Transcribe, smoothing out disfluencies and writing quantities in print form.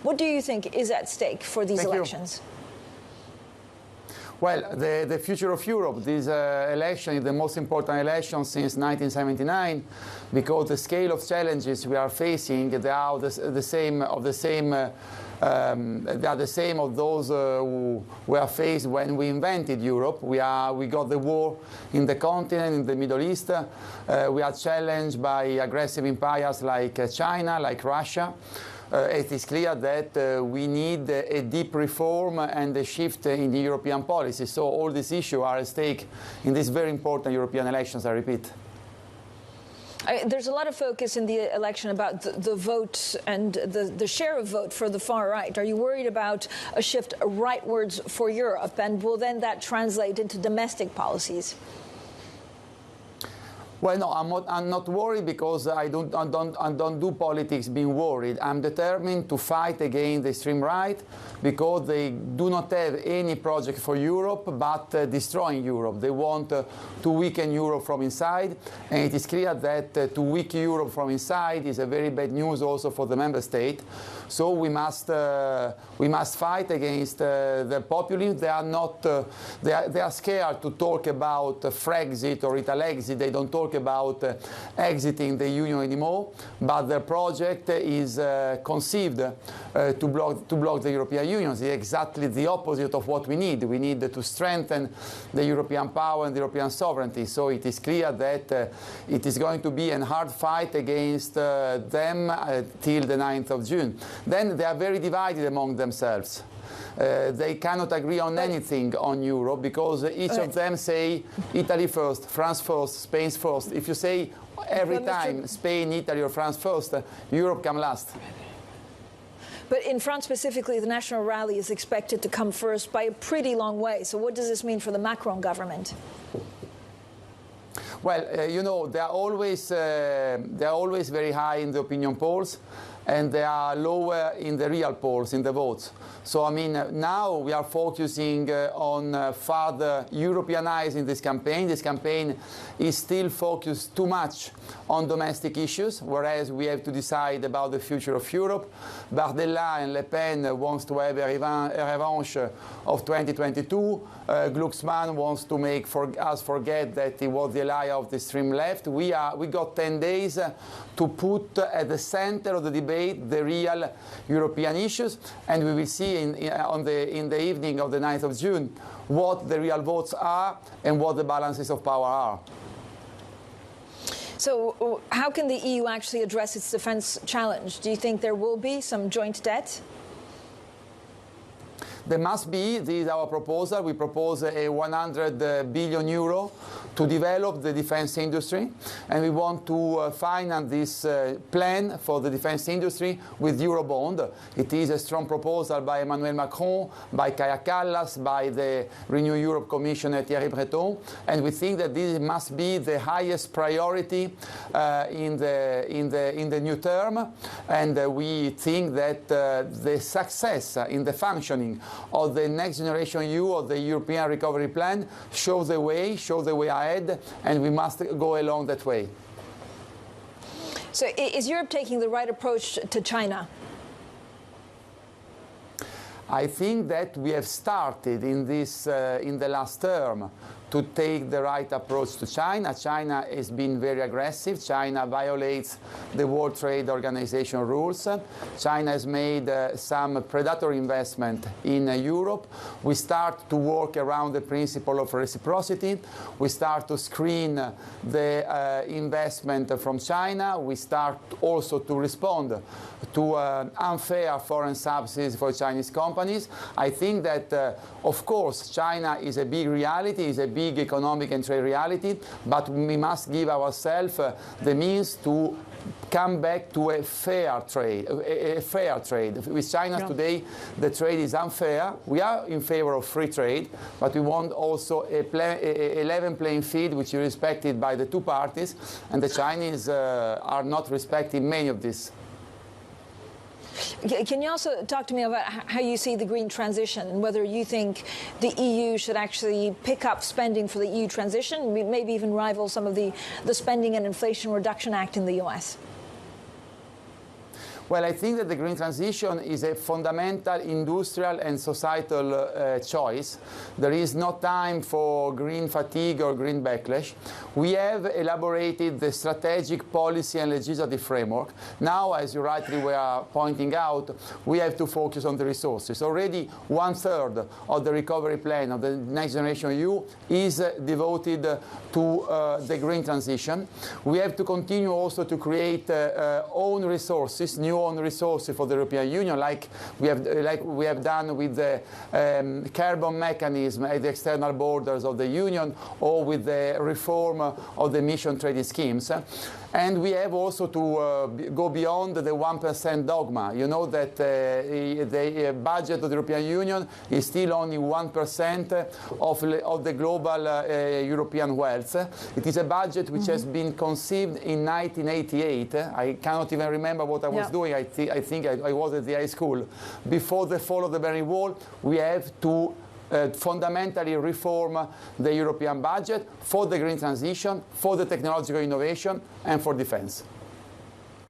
What do you think is at stake for these elections? Well, the future of Europe, this election is the most important election since 1979, because the scale of challenges we are facing, they are the same of those who were faced when we invented Europe. We got the war in the continent, in the Middle East. We are challenged by aggressive empires like China, like Russia. It is clear that we need a deep reform and a shift in the European policy. So all these issues are at stake in these very important European elections, I repeat. There's a lot of focus in the election about the vote and the share of vote for the far right. Are you worried about a shift rightwards for Europe? And will then that translate into domestic policies? Well, no, I'm not worried, because I don't do politics being worried. I'm determined to fight against the extreme right, because they do not have any project for Europe but destroying Europe. They want to weaken Europe from inside, and it is clear that to weaken Europe from inside is a very bad news also for the member state. So we must fight against the populists. They are not. They are scared to talk about Frexit or Italexit. They don't talk about exiting the Union anymore. But the project is conceived to block the European Union. It's exactly the opposite of what we need. We need to strengthen the European power and the European sovereignty. So it is clear that it is going to be a hard fight against them till the 9th of June. Then they are very divided among themselves. They cannot agree on anything on Europe, because each of them say Italy first, France first, Spain first. If you say every time Spain, Italy or France first, Europe comes last. But in France specifically, the National Rally is expected to come first by a pretty long way. So what does this mean for the Macron government? Well, you know, they are always very high in the opinion polls, and they are lower in the real polls, in the votes. So, I mean, now we are focusing on further Europeanizing this campaign. This campaign is still focused too much on domestic issues, whereas we have to decide about the future of Europe. Bardella and Le Pen wants to have a revanche of 2022. Glucksmann wants to make us forget that he was the ally of the extreme left. We got 10 days to put at the center of the debate the real European issues, and we will see in the evening of the 9th of June what the real votes are and what the balances of power are. So how can the EU actually address its defense challenge? Do you think there will be some joint debt? There must be. This is our proposal. We propose a 100 billion euro to develop the defense industry, and we want to finance this plan for the defense industry with Eurobond. It is a strong proposal by Emmanuel Macron, by Kaja Kallas, by the Renew Europe Commissioner Thierry Breton, and we think that this must be the highest priority in the new term, and we think that the success in the functioning of the next generation EU, of the European Recovery Plan, shows the way ahead, and we must go along that way. So is Europe taking the right approach to China? I think that we have started in the last term to take the right approach to China. China has been very aggressive. China violates the World Trade Organization rules. China has made some predatory investment in Europe. We start to work around the principle of reciprocity. We start to screen the investment from China. We start also to respond to unfair foreign subsidies for Chinese companies. I think that, of course, China is a big reality, is a big economic and trade reality, but we must give ourselves the means to come back to a fair trade. With China today, the trade is unfair. We are in favor of free trade, but we want also a level playing field which is respected by the two parties, and the Chinese are not respecting many of this. Can you also talk to me about how you see the green transition and whether you think the EU should actually pick up spending for the EU transition, maybe even rival some of the Spending and Inflation Reduction Act in the US? Well, I think that the green transition is a fundamental industrial and societal choice. There is no time for green fatigue or green backlash. We have elaborated the strategic policy and legislative framework. Now, as you rightly were pointing out, we have to focus on the resources. Already 1/3 of the recovery plan of the Next Generation EU is devoted to the green transition. We have to continue also to create own resources, new own resources for the European Union, like we have done with the carbon mechanism at the external borders of the Union, or with the reform of the emission trading schemes. And we have also to go beyond the 1% dogma. You know that the budget of the European Union is still only 1% of the global European wealth. It is a budget which has been conceived in 1988. I cannot even remember what I was doing. I think I was at the high school. Before the fall of the Berlin Wall, we have to fundamentally reform the European budget for the green transition, for the technological innovation, and for defense.